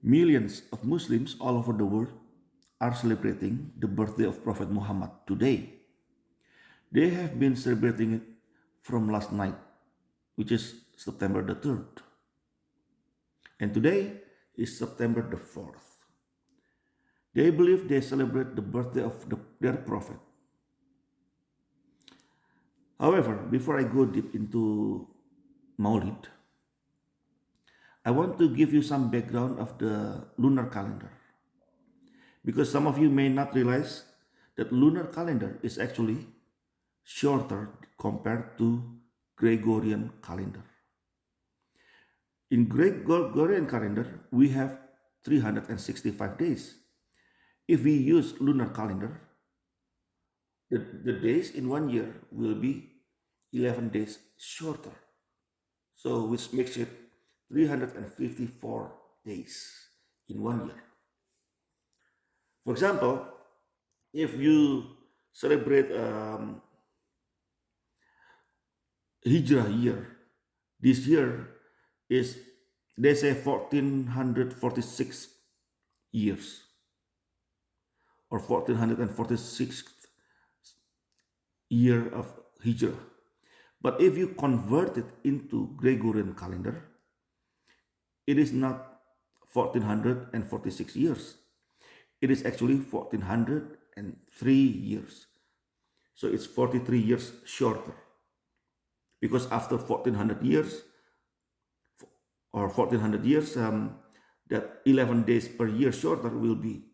Millions of Muslims all over the world are celebrating the birthday of Prophet Muhammad today. They have been celebrating it from last night, which is September the 3rd. And today is September the 4th. They believe they celebrate the birthday of their prophet. However, before I go deep into Mawlid, I want to give you some background of the lunar calendar. Because some of you may not realize that lunar calendar is actually shorter compared to Gregorian calendar. In Gregorian calendar, we have 365 days. If we use lunar calendar, the days in 1 year will be 11 days shorter. So which makes it 354 days in 1 year. For example, if you celebrate Hijrah year, this year is, they say, 1446 years or 1446th year of Hijrah. But if you convert it into Gregorian calendar, it is not 1446 years. It is actually 1403 years. So it's 43 years shorter. Because after 1400 years, or 1400 years, that 11 days per year shorter will be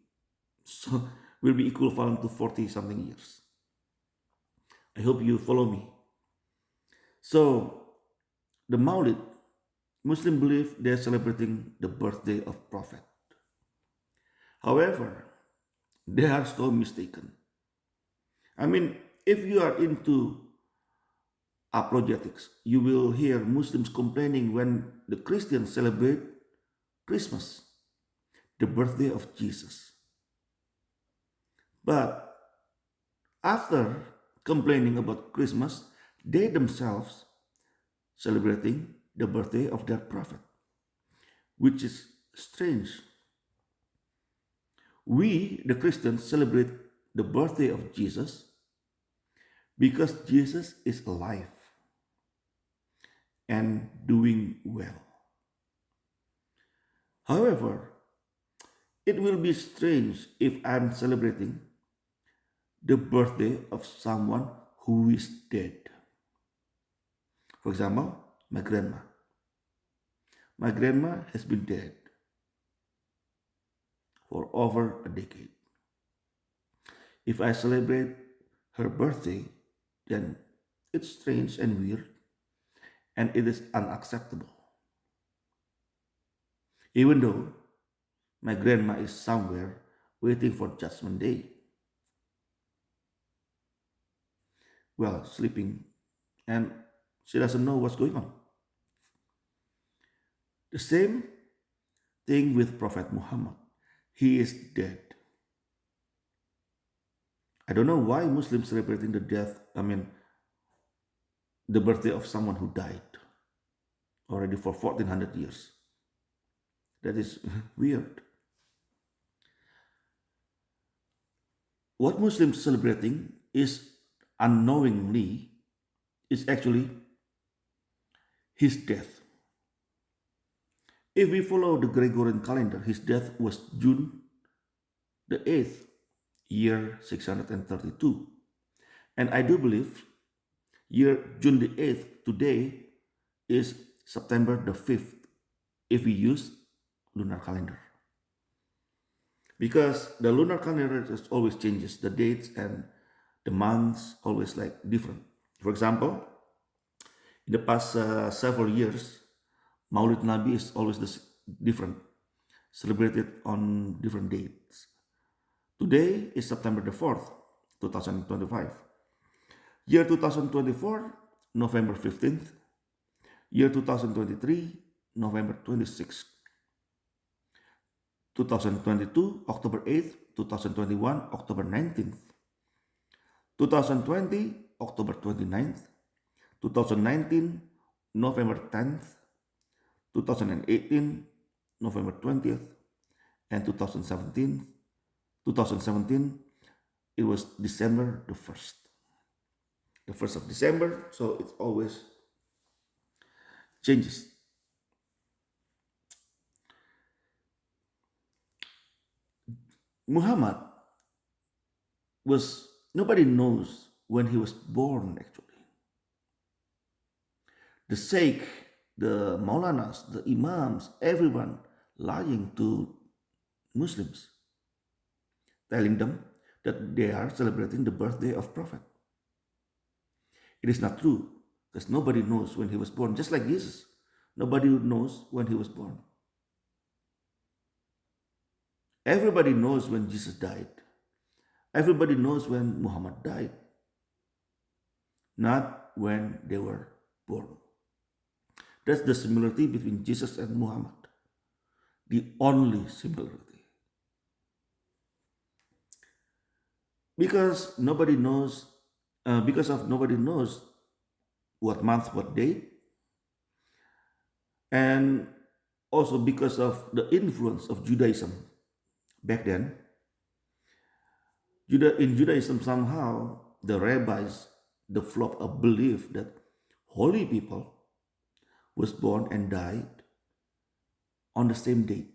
equivalent to 40 something years. I hope you follow me. So the Mawlid, Muslim believe they're celebrating the birthday of Prophet. However, they are so mistaken. I mean, if you are into apologetics, you will hear Muslims complaining when the Christians celebrate Christmas, the birthday of Jesus. But after complaining about Christmas, they themselves celebrating the birthday of their prophet, which is strange. We, the Christians, celebrate the birthday of Jesus because Jesus is alive and doing well. However, it will be strange if I'm celebrating the birthday of someone who is dead. For example, my grandma. My grandma has been dead for over a decade. If I celebrate her birthday, then it's strange and weird, and it is unacceptable. Even though my grandma is somewhere waiting for Judgment Day, well, sleeping, and she doesn't know what's going on. The same thing with Prophet Muhammad. He is dead. I don't know why Muslims celebrating the birthday of someone who died already for 1400 years. That is weird. What Muslims celebrating is unknowingly is actually his death. If we follow the Gregorian calendar, his death was June the 8th, year 632. And I do believe year June the 8th today is September the 5th if we use lunar calendar. Because the lunar calendar just always changes the dates and the months always like different. For example, in the past several years, Maulid Nabi is always different, celebrated on different dates. Today is September the 4th, 2025. Year 2024, November 15th. Year 2023, November 26th. 2022, October 8th. 2021, October 19th. 2020, October 29th. 2019, November 10th. 2018, November 20th. And 2017, it was December the 1st of December. So it always changes. Muhammad was, nobody knows when he was born actually. The Sheikh, the Maulanas, the Imams, everyone lying to Muslims, telling them that they are celebrating the birthday of Prophet. It is not true because nobody knows when he was born, just like Jesus. Nobody knows when he was born. Everybody knows when Jesus died. Everybody knows when Muhammad died, not when they were born. That's the similarity between Jesus and Muhammad. The only similarity. Because nobody knows, because of nobody knows what month, what day, and also because of the influence of Judaism back then. In Judaism, somehow the rabbis developed a belief that holy people was born and died on the same date.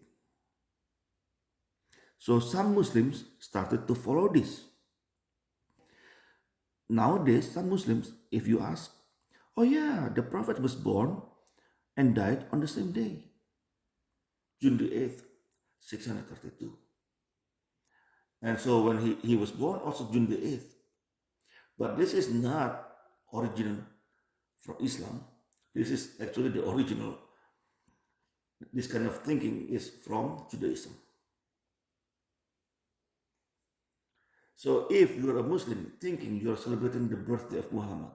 So some Muslims started to follow this. Nowadays, some Muslims, if you ask, oh yeah, the Prophet was born and died on the same day, June the 8th, 632. And so when he was born, also June the 8th. But this is not original from Islam. This is actually the original. This kind of thinking is from Judaism. So if you are a Muslim thinking you are celebrating the birthday of Muhammad,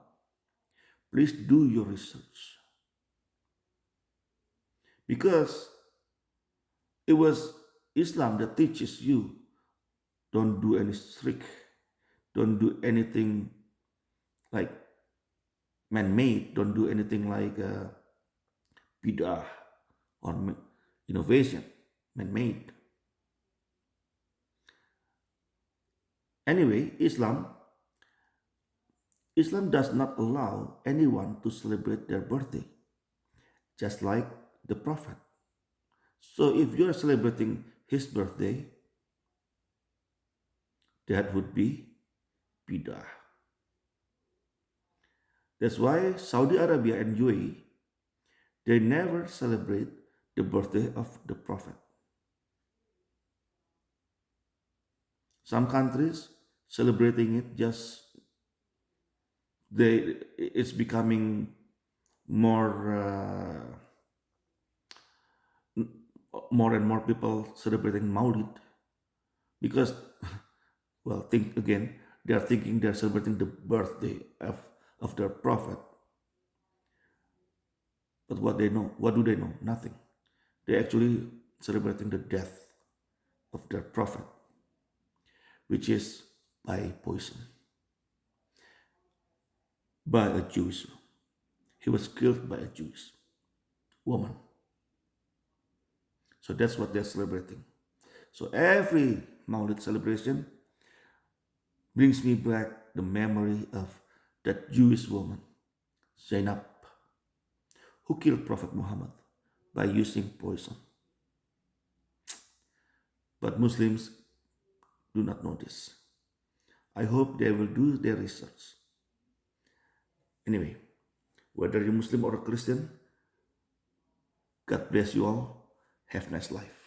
please do your research. Because it was Islam that teaches you don't do any shirk, don't do anything like man-made, don't do anything like bid'ah or innovation, man-made. Anyway, Islam does not allow anyone to celebrate their birthday, just like the Prophet. So if you are celebrating his birthday, that would be bid'ah. That's why Saudi Arabia and UAE, they never celebrate the birthday of the Prophet. Some countries celebrating it just it's becoming more more and more people celebrating Mawlid because well, think again, they are thinking they are celebrating the birthday of their prophet. But what do they know? Nothing. They're actually celebrating the death of their prophet, which is by poison, by a Jewish. He was killed by a Jewish woman. So that's what they're celebrating. So every Maulid celebration brings me back the memory of that Jewish woman, Zainab, who killed Prophet Muhammad by using poison. But Muslims do not know this. I hope they will do their research. Anyway, whether you're Muslim or a Christian, God bless you all. Have a nice life.